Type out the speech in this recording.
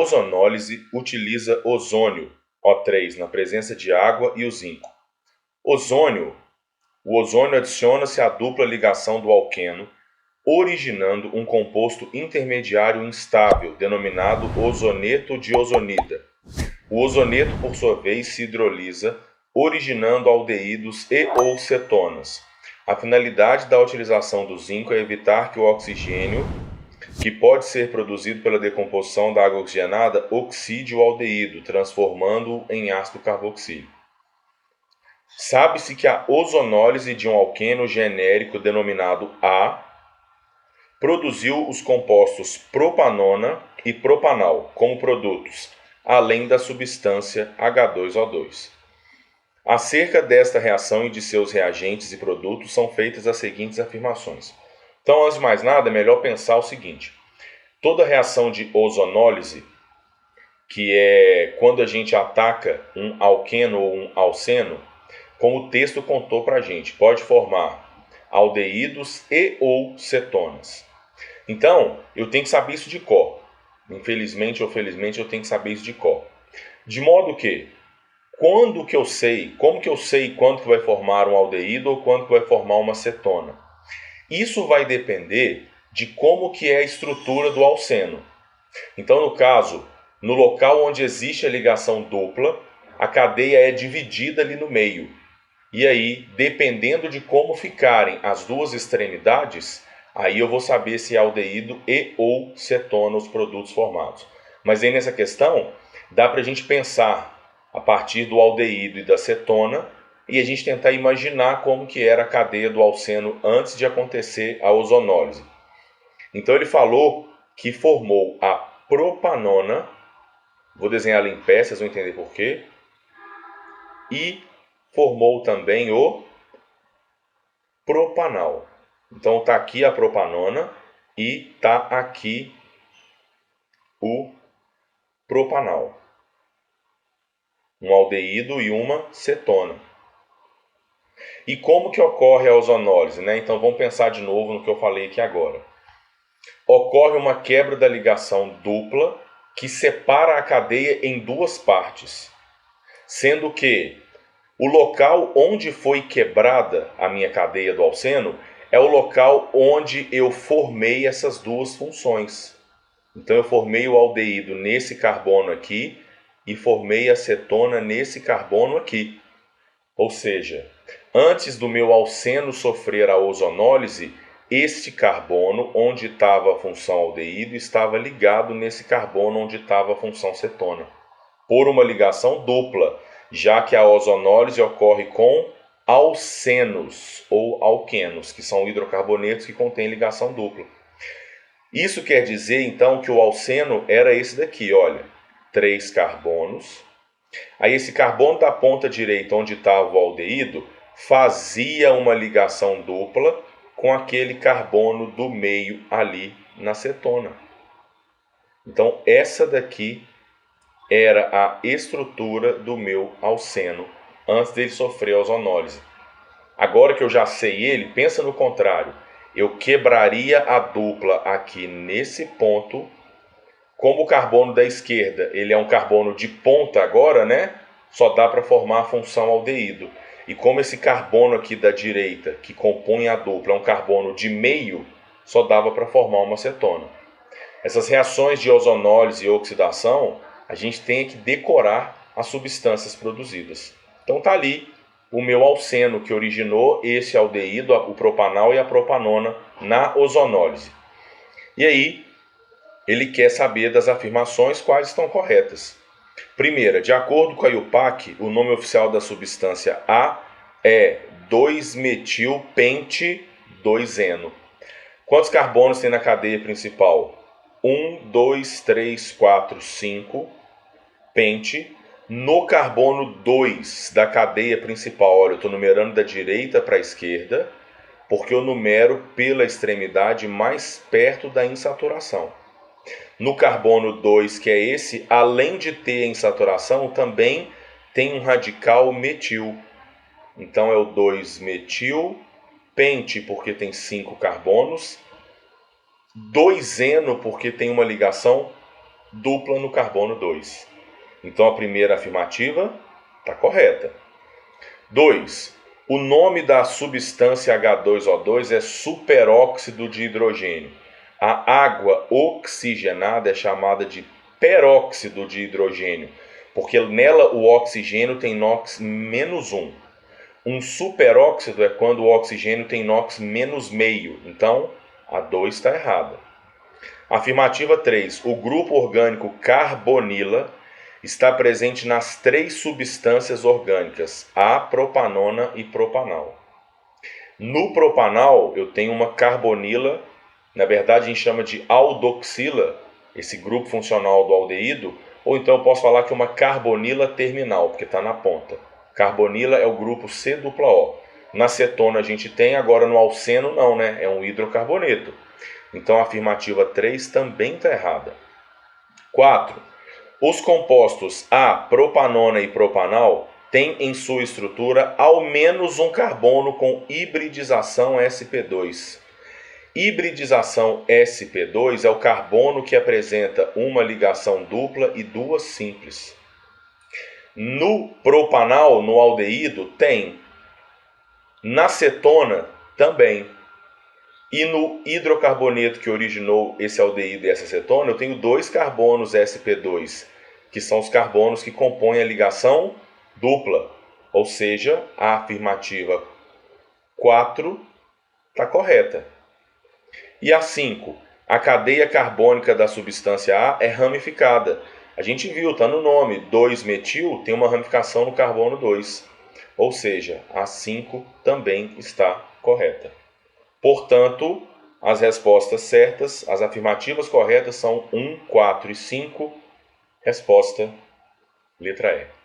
ozonólise utiliza ozônio, O3, na presença de água e o zinco. O ozônio adiciona-se à dupla ligação do alqueno, originando um composto intermediário instável, denominado ozoneto de ozonida. O ozoneto, por sua vez, se hidrolisa, originando aldeídos e ou cetonas. A finalidade da utilização do zinco é evitar que o oxigênio, que pode ser produzido pela decomposição da água oxigenada, oxide o aldeído, transformando-o em ácido carboxílico. Sabe-se que a ozonólise de um alqueno genérico denominado A produziu os compostos propanona e propanal como produtos, além da substância H2O2. Acerca desta reação e de seus reagentes e produtos são feitas as seguintes afirmações. Então, antes de mais nada, é melhor pensar o seguinte: toda reação de ozonólise, que é quando a gente ataca um alqueno ou um alceno, como o texto contou para a gente, pode formar aldeídos e ou cetonas. Então, eu tenho que saber isso de cor. Infelizmente ou felizmente, eu tenho que saber isso de cor. De modo que, como que eu sei quando que vai formar um aldeído ou quando que vai formar uma cetona? Isso vai depender de como que é a estrutura do alceno. Então, no caso, no local onde existe a ligação dupla, a cadeia é dividida ali no meio. E aí, dependendo de como ficarem as duas extremidades, aí eu vou saber se é aldeído e ou cetona os produtos formados. Mas aí nessa questão, dá para a gente pensar a partir do aldeído e da cetona e a gente tentar imaginar como que era a cadeia do alceno antes de acontecer a ozonólise. Então ele falou que formou a propanona, vou desenhar ela em pé, vocês vão entender por quê, e formou também o propanal. Então está aqui a propanona e está aqui o propanal. Um aldeído e uma cetona. E como que ocorre a ozonólise, né? Então vamos pensar de novo no que eu falei aqui agora. Ocorre uma quebra da ligação dupla que separa a cadeia em duas partes, sendo que o local onde foi quebrada a minha cadeia do alceno é o local onde eu formei essas duas funções. Então eu formei o aldeído nesse carbono aqui e formei a cetona nesse carbono aqui. Ou seja, antes do meu alceno sofrer a ozonólise, este carbono onde estava a função aldeído estava ligado nesse carbono onde estava a função cetona, por uma ligação dupla, já que a ozonólise ocorre com alcenos ou alquenos, que são hidrocarbonetos que contêm ligação dupla. Isso quer dizer, então, que o alceno era esse daqui, olha, 3 carbonos. Aí esse carbono da ponta direita, onde estava o aldeído, fazia uma ligação dupla com aquele carbono do meio ali na cetona. Então, essa daqui era a estrutura do meu alceno antes dele sofrer a ozonólise. Agora que eu já sei ele, pensa no contrário. Eu quebraria a dupla aqui nesse ponto. Como o carbono da esquerda ele é um carbono de ponta agora, né? Só dá para formar a função aldeído. E como esse carbono aqui da direita, que compõe a dupla, é um carbono de meio, só dava para formar uma cetona. Essas reações de ozonólise e oxidação, a gente tem que decorar as substâncias produzidas. Então tá ali o meu alceno que originou esse aldeído, o propanal e a propanona na ozonólise. E aí ele quer saber das afirmações quais estão corretas. Primeira, de acordo com a IUPAC, o nome oficial da substância A é 2-metil-pente-2-eno. Quantos carbonos tem na cadeia principal? 1, 2, 3, 4, 5. Pente. No carbono 2 da cadeia principal, olha, eu estou numerando da direita para a esquerda, porque eu numero pela extremidade mais perto da insaturação. No carbono 2, que é esse, além de ter a insaturação, também tem um radical metil. Então é o 2-metil, pente porque tem 5 carbonos, 2-eno porque tem uma ligação dupla no carbono 2. Então a primeira afirmativa está correta. 2. O nome da substância H2O2 é superóxido de hidrogênio. A água oxigenada é chamada de peróxido de hidrogênio, porque nela o oxigênio tem NOx -1. Um superóxido é quando o oxigênio tem NOx -0,5. Então, a 2 está errada. Afirmativa 3. O grupo orgânico carbonila está presente nas 3 substâncias orgânicas, a propanona e propanal. No propanal, eu tenho uma carbonila, na verdade a gente chama de aldoxila, esse grupo funcional do aldeído, ou então eu posso falar que é uma carbonila terminal, porque está na ponta. Carbonila é o grupo C-O. Na cetona a gente tem, agora no alceno não, né? É um hidrocarboneto. Então a afirmativa 3 também está errada. 4. Os compostos A, propanona e propanal têm em sua estrutura ao menos um carbono com hibridização sp2. Hibridização sp2 é o carbono que apresenta uma ligação dupla e 2 simples. No propanal, no aldeído, tem. Na cetona, também. E no hidrocarboneto que originou esse aldeído e essa cetona, eu tenho 2 carbonos sp2, que são os carbonos que compõem a ligação dupla. Ou seja, a afirmativa 4 está correta. E a 5, a cadeia carbônica da substância A é ramificada. A gente viu, está no nome, 2-metil tem uma ramificação no carbono 2. Ou seja, a 5 também está correta. Portanto, as respostas certas, as afirmativas corretas são 1, 4 e 5. Resposta, letra E.